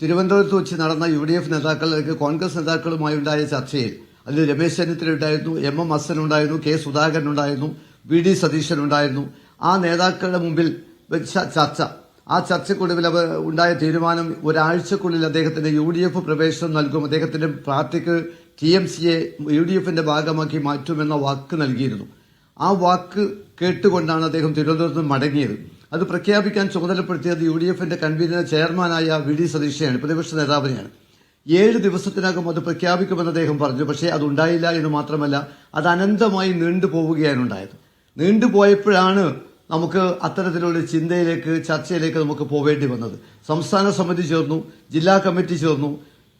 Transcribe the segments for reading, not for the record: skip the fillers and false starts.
തിരുവനന്തപുരത്ത് വെച്ച് നടന്ന UDF നേതാക്കൾ അല്ലെങ്കിൽ കോൺഗ്രസ് നേതാക്കളുമായി ഉണ്ടായ ചർച്ചയിൽ അതിൽ രമേശ് ചെന്നിത്തല ഉണ്ടായിരുന്നു, MM ഹസൻ ഉണ്ടായിരുന്നു, K സുധാകരൻ ഉണ്ടായിരുന്നു, VD സതീശൻ ഉണ്ടായിരുന്നു. ആ നേതാക്കളുടെ മുമ്പിൽ വെച്ച ചർച്ച, ആ ചർച്ചയ്ക്കൊടുവിൽ അവർ ഉണ്ടായ തീരുമാനം ഒരാഴ്ചക്കുള്ളിൽ അദ്ദേഹത്തിന്റെ UDF പ്രവേശനം നൽകും, അദ്ദേഹത്തിന്റെ പാർട്ടിക്ക് TMCയെ UDFന്റെ ഭാഗമാക്കി മാറ്റുമെന്ന വാക്ക് നൽകിയിരുന്നു. ആ വാക്ക് കേട്ടുകൊണ്ടാണ് അദ്ദേഹം തിരുവനന്തപുരത്ത് നിന്ന് മടങ്ങിയത്. അത് പ്രഖ്യാപിക്കാൻ ചുമതലപ്പെടുത്തിയത് UDFന്റെ കൺവീനർ ചെയർമാനായ VD സതീശനെയാണ്, പ്രതിപക്ഷ നേതാവിനെയാണ്. 7 ദിവസത്തിനകം അത് പ്രഖ്യാപിക്കുമെന്ന് അദ്ദേഹം പറഞ്ഞു. പക്ഷേ അതുണ്ടായില്ല എന്ന് മാത്രമല്ല, അത് അനന്തമായി നീണ്ടുപോവുകയാണ് ഉണ്ടായത്. നീണ്ടുപോയപ്പോഴാണ് നമുക്ക് അത്തരത്തിലുള്ള ചിന്തയിലേക്ക്, ചർച്ചയിലേക്ക് നമുക്ക് പോവേണ്ടി വന്നത്. സംസ്ഥാന സമിതി ചേർന്നു, ജില്ലാ കമ്മിറ്റി ചേർന്നു,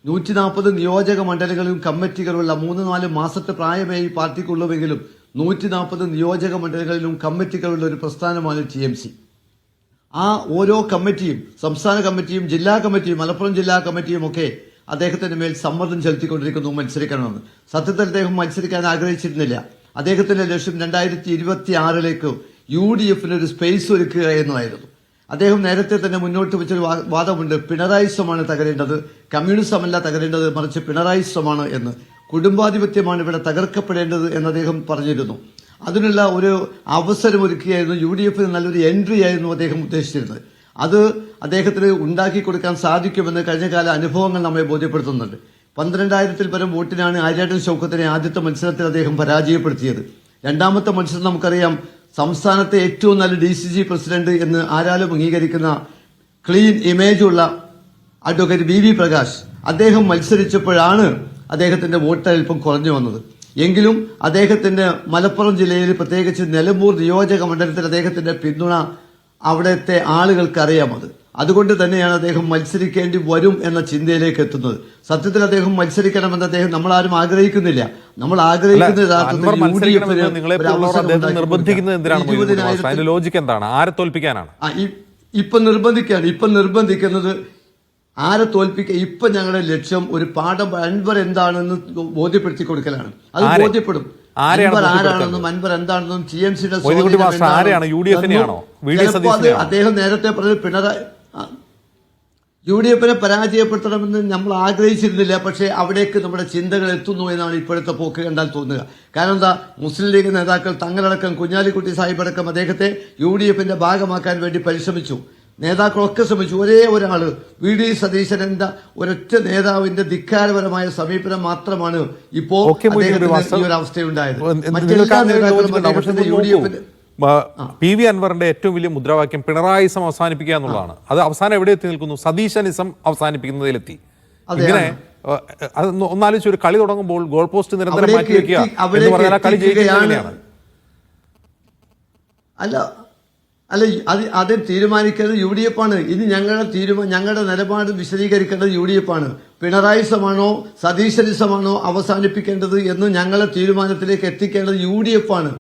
140 നിയോജക മണ്ഡലങ്ങളിലും കമ്മിറ്റികളുള്ള 3-4 മാസത്തെ പ്രായമേ ഈ പാർട്ടിക്കുള്ളുവെങ്കിലും 140 നിയോജക മണ്ഡലങ്ങളിലും കമ്മിറ്റികളുള്ള ഒരു പ്രസ്ഥാനമാണ് TMC. ആ ഓരോ കമ്മിറ്റിയും, സംസ്ഥാന കമ്മിറ്റിയും ജില്ലാ കമ്മിറ്റിയും മലപ്പുറം ജില്ലാ കമ്മിറ്റിയും ഒക്കെ അദ്ദേഹത്തിന്റെ മേൽ സമ്മർദ്ദം ചെലുത്തിക്കൊണ്ടിരിക്കുന്നു മത്സരിക്കണമെന്ന്. സത്യത്തിൽ അദ്ദേഹം മത്സരിക്കാൻ ആഗ്രഹിച്ചിരുന്നില്ല. അദ്ദേഹത്തിന്റെ ലക്ഷ്യം 2026 UDFന് ഒരു സ്പേസ് ഒരുക്കുക എന്നതായിരുന്നു. അദ്ദേഹം നേരത്തെ തന്നെ മുന്നോട്ട് വെച്ചൊരു വാദമുണ്ട്, പിണറായിസമാണ് തകരേണ്ടത്, കമ്മ്യൂണിസമല്ല തകരേണ്ടത്, മറിച്ച് പിണറായിസമാണ് എന്ന്. കുടുംബാധിപത്യമാണ് ഇവിടെ തകർക്കപ്പെടേണ്ടത് എന്ന് അദ്ദേഹം പറഞ്ഞിരുന്നു. അതിനുള്ള ഒരു അവസരം ഒരുക്കുകയായിരുന്നു. UDFന് നല്ലൊരു എൻട്രി ആയിരുന്നു അദ്ദേഹം ഉദ്ദേശിച്ചിരുന്നത്. അത് അദ്ദേഹത്തിന് ഉണ്ടാക്കി കൊടുക്കാൻ സാധിക്കുമെന്ന് കഴിഞ്ഞകാല അനുഭവങ്ങൾ നമ്മെ ബോധ്യപ്പെടുത്തുന്നുണ്ട്. 12,000-ൽ പരം വോട്ടിനാണ് ആര്യാടൻ ഷൗക്കത്തിനെ ആദ്യത്തെ മത്സരത്തിൽ അദ്ദേഹം പരാജയപ്പെടുത്തിയത്. രണ്ടാമത്തെ മത്സരം നമുക്കറിയാം, സംസ്ഥാനത്തെ ഏറ്റവും നല്ല DCG പ്രസിഡന്റ് എന്ന് ആരാലും അംഗീകരിക്കുന്ന ക്ലീൻ ഇമേജുള്ള അഡ്വക്കേറ്റ് VV പ്രകാശ് അദ്ദേഹം മത്സരിച്ചപ്പോഴാണ് അദ്ദേഹത്തിന്റെ വോട്ട് അല്പം കുറഞ്ഞു വന്നത്. എങ്കിലും അദ്ദേഹത്തിന്റെ മലപ്പുറം ജില്ലയിൽ, പ്രത്യേകിച്ച് നിലമ്പൂർ നിയോജക മണ്ഡലത്തിൽ അദ്ദേഹത്തിന്റെ പിന്തുണ അവിടുത്തെ ആളുകൾക്ക് അറിയാം. അതുകൊണ്ട് തന്നെയാണ് അദ്ദേഹം മത്സരിക്കേണ്ടി വരും എന്ന ചിന്തയിലേക്ക് എത്തുന്നത്. സത്യത്തിൽ അദ്ദേഹം മത്സരിക്കണമെന്ന് നമ്മൾ ആരും ആഗ്രഹിക്കുന്നില്ല. നമ്മൾ ആഗ്രഹിക്കുന്നത് ഇപ്പൊ നിർബന്ധിക്കുന്നത് ആരെ തോൽപ്പിക്കുക. ഇപ്പൊ ഞങ്ങളുടെ ലക്ഷ്യം ഒരു പാഠം, അൻവർ എന്താണെന്ന് ബോധ്യപ്പെടുത്തി കൊടുക്കലാണ്. അത് ബോധ്യപ്പെടും. അൻവർ ആരാണെന്നും അൻവർ എന്താണെന്നും TMCയുടെ അദ്ദേഹം നേരത്തെ പറഞ്ഞ UDFനെ പരാജയപ്പെടുത്തണമെന്ന് നമ്മൾ ആഗ്രഹിച്ചിരുന്നില്ല. പക്ഷേ അവിടേക്ക് നമ്മുടെ ചിന്തകൾ എത്തുന്നു എന്നാണ് ഇപ്പോഴത്തെ പോക്ക് കണ്ടാൽ തോന്നുക. കാരണം എന്താ, മുസ്ലിം ലീഗ് നേതാക്കൾ തങ്ങളടക്കം, കുഞ്ഞാലിക്കുട്ടി സാഹിബ് അടക്കം അദ്ദേഹത്തെ UDFന്റെ ഭാഗമാക്കാൻ വേണ്ടി പരിശ്രമിച്ചു. നേതാക്കളൊക്കെ ശ്രമിച്ചു. ഒരേ ഒരാള് VD സതീശൻ എന്ന ഒരൊറ്റ നേതാവിന്റെ ധിക്കാരപരമായ സമീപനം മാത്രമാണ് ഇപ്പോ ഈ ഒരു അവസ്ഥയുണ്ടായത്. മറ്റെല്ലാ നേതാക്കളും UDFന്റെ PV അൻവറിന്റെ ഏറ്റവും വലിയ മുദ്രാവാക്യം പിണറായിസം അവസാനിപ്പിക്കുക എന്നുള്ളതാണ്. അത് അവസാനം എവിടെ എത്തി നിൽക്കുന്നു? സതീശനിസം അവസാനിപ്പിക്കുന്നതിലെത്തി. ഇങ്ങനെ ഒന്നാലോചിച്ച് ഒരു കളി തുടങ്ങുമ്പോൾ ഗോൾ പോസ്റ്റ് നിരന്തരം മാറ്റിവെക്കുക എന്ന് പറഞ്ഞാൽ ആ കളി ജയിക്കുകയാണ്. അത് തീരുമാനിക്കേണ്ടത് UDF ആണ്. ഇനി ഞങ്ങളുടെ നിലപാട് വിശദീകരിക്കേണ്ടത് UDF ആണ്. പിണറായിസമാണോ സതീശനിസമാണോ അവസാനിപ്പിക്കേണ്ടത് എന്ന് ഞങ്ങളെ തീരുമാനത്തിലേക്ക് എത്തിക്കേണ്ടത് UDF ആണ്.